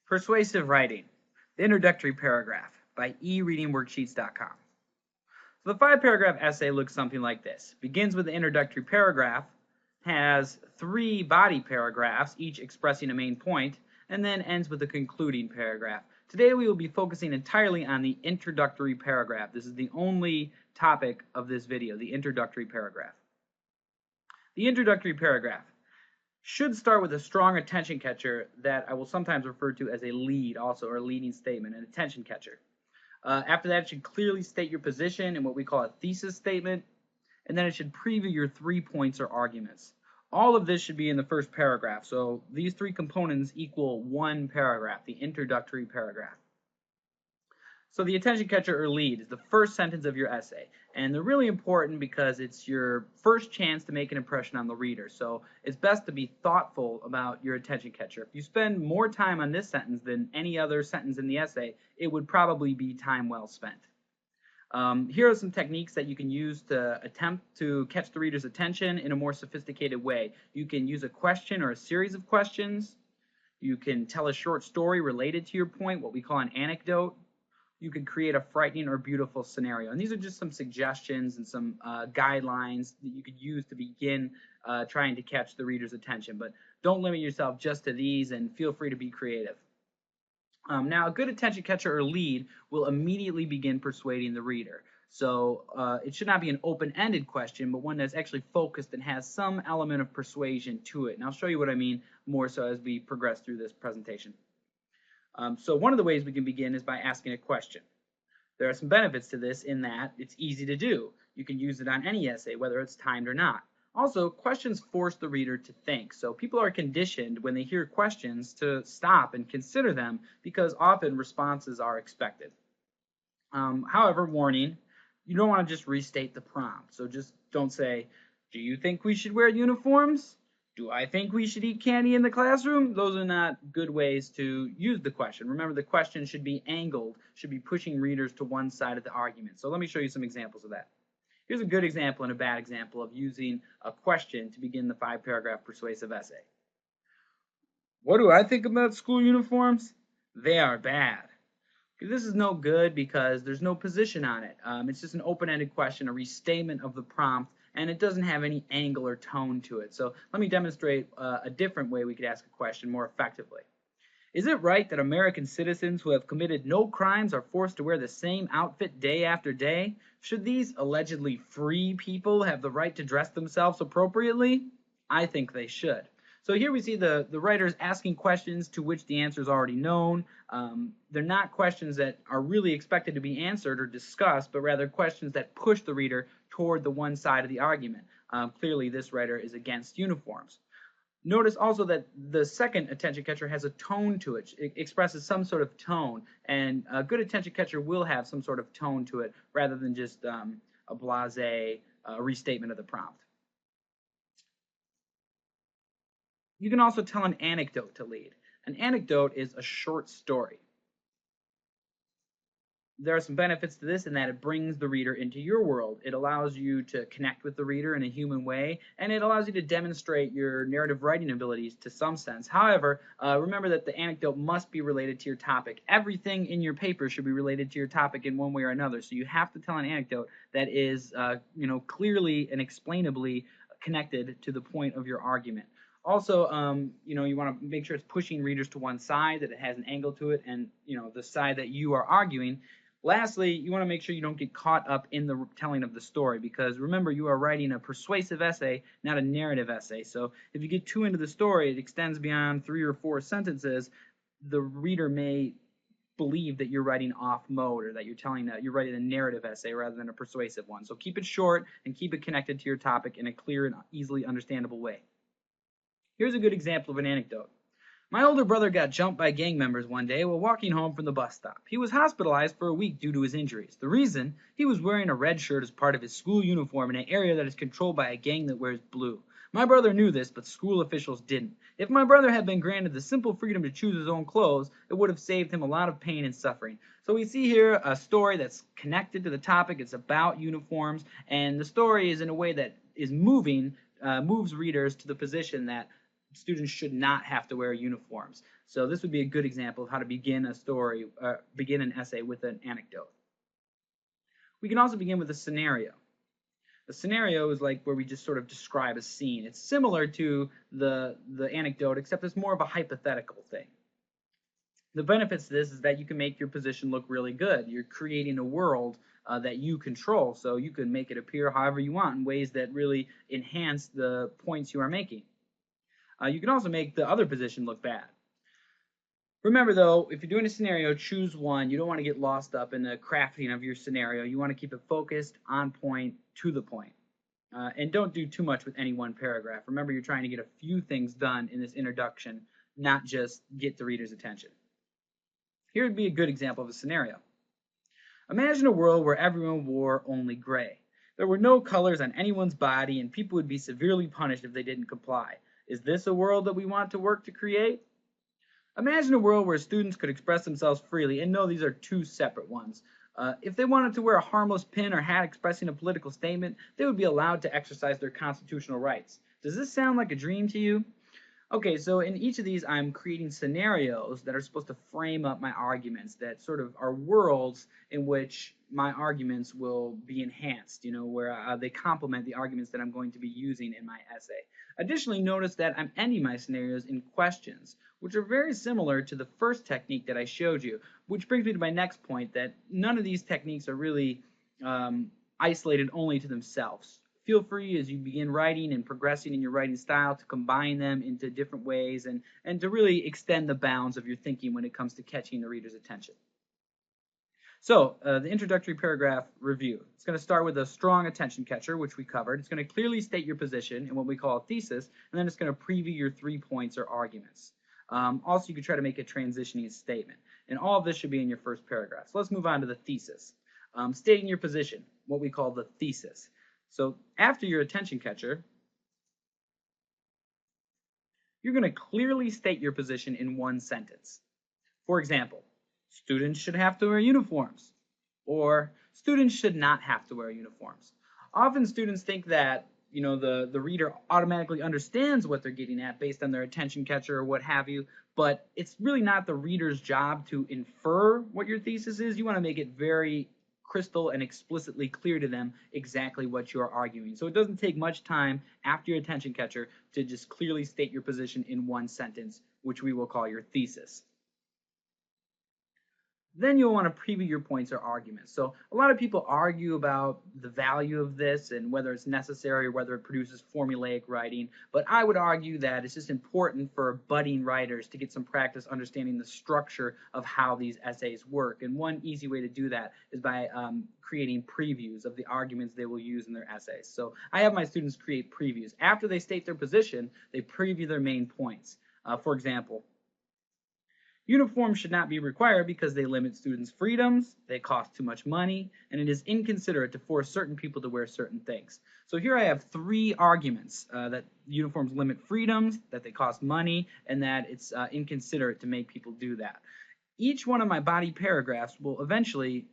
Persuasive Writing, the Introductory Paragraph by ereadingworksheets.com. So the 5-paragraph essay looks something like this. Begins with the introductory paragraph, has 3 body paragraphs, each expressing a main point, and then ends with a concluding paragraph. Today we will be focusing entirely on the introductory paragraph. This is the only topic of this video, the introductory paragraph. The introductory paragraph should start with a strong attention catcher that I will sometimes refer to as a lead also, or a leading statement, an attention catcher. After that, it should clearly state your position in what we call a thesis statement, and then it should preview your 3 points or arguments. All of this should be in the first paragraph, so these 3 components equal 1 paragraph, the introductory paragraph. So the attention catcher or lead is the first sentence of your essay, and they're really important because it's your first chance to make an impression on the reader. So it's best to be thoughtful about your attention catcher. If you spend more time on this sentence than any other sentence in the essay, it would probably be time well spent. Here are some techniques that you can use to attempt to catch the reader's attention in a more sophisticated way. You can use a question or a series of questions. You can tell a short story related to your point, what we call an anecdote. You can create a frightening or beautiful scenario. And these are just some suggestions and some guidelines that you could use to begin trying to catch the reader's attention. But don't limit yourself just to these, and feel free to be creative. Now, a good attention catcher or lead will immediately begin persuading the reader. So it should not be an open-ended question, but one that's actually focused and has some element of persuasion to it. And I'll show you what I mean more so as we progress through this presentation. So one of the ways we can begin is by asking a question. There are some benefits to this in that it's easy to do. You can use it on any essay, whether it's timed or not. Also, questions force the reader to think. So people are conditioned when they hear questions to stop and consider them because often responses are expected. However, warning, you don't want to just restate the prompt. So just don't say, "Do you think we should wear uniforms? Do I think we should eat candy in the classroom?" Those are not good ways to use the question. Remember, the question should be angled, should be pushing readers to one side of the argument. So let me show you some examples of that. Here's a good example and a bad example of using a question to begin the 5-paragraph persuasive essay. What do I think about school uniforms? They are bad. This is no good because there's no position on it. It's just an open-ended question, a restatement of the prompt, and it doesn't have any angle or tone to it. So let me demonstrate a different way we could ask a question more effectively. Is it right that American citizens who have committed no crimes are forced to wear the same outfit day after day? Should these allegedly free people have the right to dress themselves appropriately? I think they should. So here we see the writers asking questions to which the answer is already known. They're not questions that are really expected to be answered or discussed, but rather questions that push the reader toward the one side of the argument. Clearly, this writer is against uniforms. Notice also that the second attention catcher has a tone to it. It expresses some sort of tone, and a good attention catcher will have some sort of tone to it rather than just a blasé restatement of the prompt. You can also tell an anecdote to lead. An anecdote is a short story. There are some benefits to this in that it brings the reader into your world. It allows you to connect with the reader in a human way, and it allows you to demonstrate your narrative writing abilities to some sense. However, remember that the anecdote must be related to your topic. Everything in your paper should be related to your topic in one way or another, so you have to tell an anecdote that is clearly and explainably connected to the point of your argument. Also, you want to make sure it's pushing readers to one side, that it has an angle to it, and the side that you are arguing. Lastly, you want to make sure you don't get caught up in the telling of the story, because remember, you are writing a persuasive essay, not a narrative essay. So if you get too into the story, it extends beyond 3 or 4 sentences, the reader may believe that you're writing off mode, or that you're writing a narrative essay rather than a persuasive one. So keep it short and keep it connected to your topic in a clear and easily understandable way. Here's a good example of an anecdote. My older brother got jumped by gang members one day while walking home from the bus stop. He was hospitalized for a week due to his injuries. The reason? He was wearing a red shirt as part of his school uniform in an area that is controlled by a gang that wears blue. My brother knew this, but school officials didn't. If my brother had been granted the simple freedom to choose his own clothes, it would have saved him a lot of pain and suffering. So we see here a story that's connected to the topic. It's about uniforms, and the story is in a way that is moves readers to the position that students should not have to wear uniforms. So this would be a good example of how to begin begin an essay with an anecdote. We can also begin with a scenario. A scenario is like where we just sort of describe a scene. It's similar to the anecdote, except it's more of a hypothetical thing. The benefits to this is that you can make your position look really good. You're creating a world that you control, so you can make it appear however you want in ways that really enhance the points you are making. You can also make the other position look bad. Remember though, if you're doing a scenario, choose one. You don't want to get lost up in the crafting of your scenario. You want to keep it focused, on point, to the point. And don't do too much with any one paragraph. Remember, you're trying to get a few things done in this introduction, not just get the reader's attention. Here would be a good example of a scenario. Imagine a world where everyone wore only gray. There were no colors on anyone's body, and people would be severely punished if they didn't comply. Is this a world that we want to work to create? Imagine a world where students could express themselves freely, and no, these are two separate ones. If they wanted to wear a harmless pin or hat expressing a political statement, they would be allowed to exercise their constitutional rights. Does this sound like a dream to you? Okay, so in each of these, I'm creating scenarios that are supposed to frame up my arguments, that sort of are worlds in which my arguments will be enhanced, where they complement the arguments that I'm going to be using in my essay. Additionally, notice that I'm ending my scenarios in questions, which are very similar to the first technique that I showed you, which brings me to my next point, that none of these techniques are really isolated only to themselves. Feel free as you begin writing and progressing in your writing style to combine them into different ways and to really extend the bounds of your thinking when it comes to catching the reader's attention. So, the introductory paragraph review. It's going to start with a strong attention catcher, which we covered. It's going to clearly state your position in what we call a thesis, and then it's going to preview your 3 points or arguments. Also, you could try to make a transitioning statement. And all of this should be in your first paragraph. So let's move on to the thesis. Stating your position, what we call the thesis. So after your attention catcher, you're going to clearly state your position in one sentence. For example, students should have to wear uniforms, or students should not have to wear uniforms. Often students think that the reader automatically understands what they're getting at based on their attention catcher or what have you, but it's really not the reader's job to infer what your thesis is. You want to make it very crystal and explicitly clear to them exactly what you're arguing. So it doesn't take much time after your attention catcher to just clearly state your position in one sentence, which we will call your thesis. Then you'll want to preview your points or arguments. So a lot of people argue about the value of this and whether it's necessary or whether it produces formulaic writing, but I would argue that it's just important for budding writers to get some practice understanding the structure of how these essays work. And one easy way to do that is by creating previews of the arguments they will use in their essays. So I have my students create previews. After they state their position, they preview their main points. For example, uniforms should not be required because they limit students' freedoms, they cost too much money, and it is inconsiderate to force certain people to wear certain things. So here I have 3 arguments that uniforms limit freedoms, that they cost money, and that it's inconsiderate to make people do that. Each one of my body paragraphs will eventually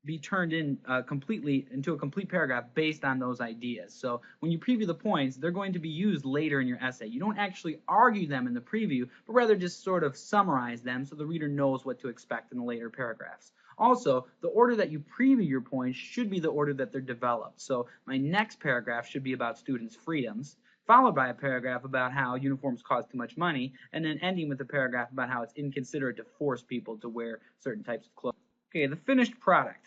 be turned in completely into a complete paragraph based on those ideas. So when you preview the points, they're going to be used later in your essay. You don't actually argue them in the preview, but rather just sort of summarize them so the reader knows what to expect in the later paragraphs. Also, the order that you preview your points should be the order that they're developed. So my next paragraph should be about students' freedoms, followed by a paragraph about how uniforms cost too much money, and then ending with a paragraph about how it's inconsiderate to force people to wear certain types of clothes. Okay, the finished product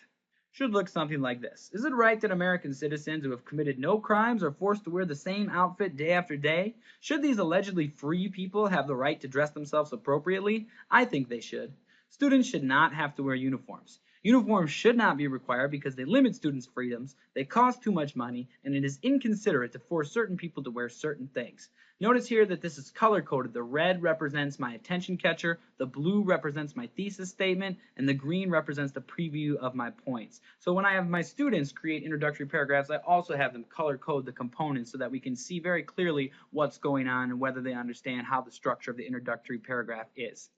should look something like this. Is it right that American citizens who have committed no crimes are forced to wear the same outfit day after day? Should these allegedly free people have the right to dress themselves appropriately? I think they should. Students should not have to wear uniforms. Uniforms should not be required because they limit students' freedoms, they cost too much money, and it is inconsiderate to force certain people to wear certain things. Notice here that this is color-coded. The red represents my attention catcher, the blue represents my thesis statement, and the green represents the preview of my points. So when I have my students create introductory paragraphs, I also have them color-code the components so that we can see very clearly what's going on and whether they understand how the structure of the introductory paragraph is.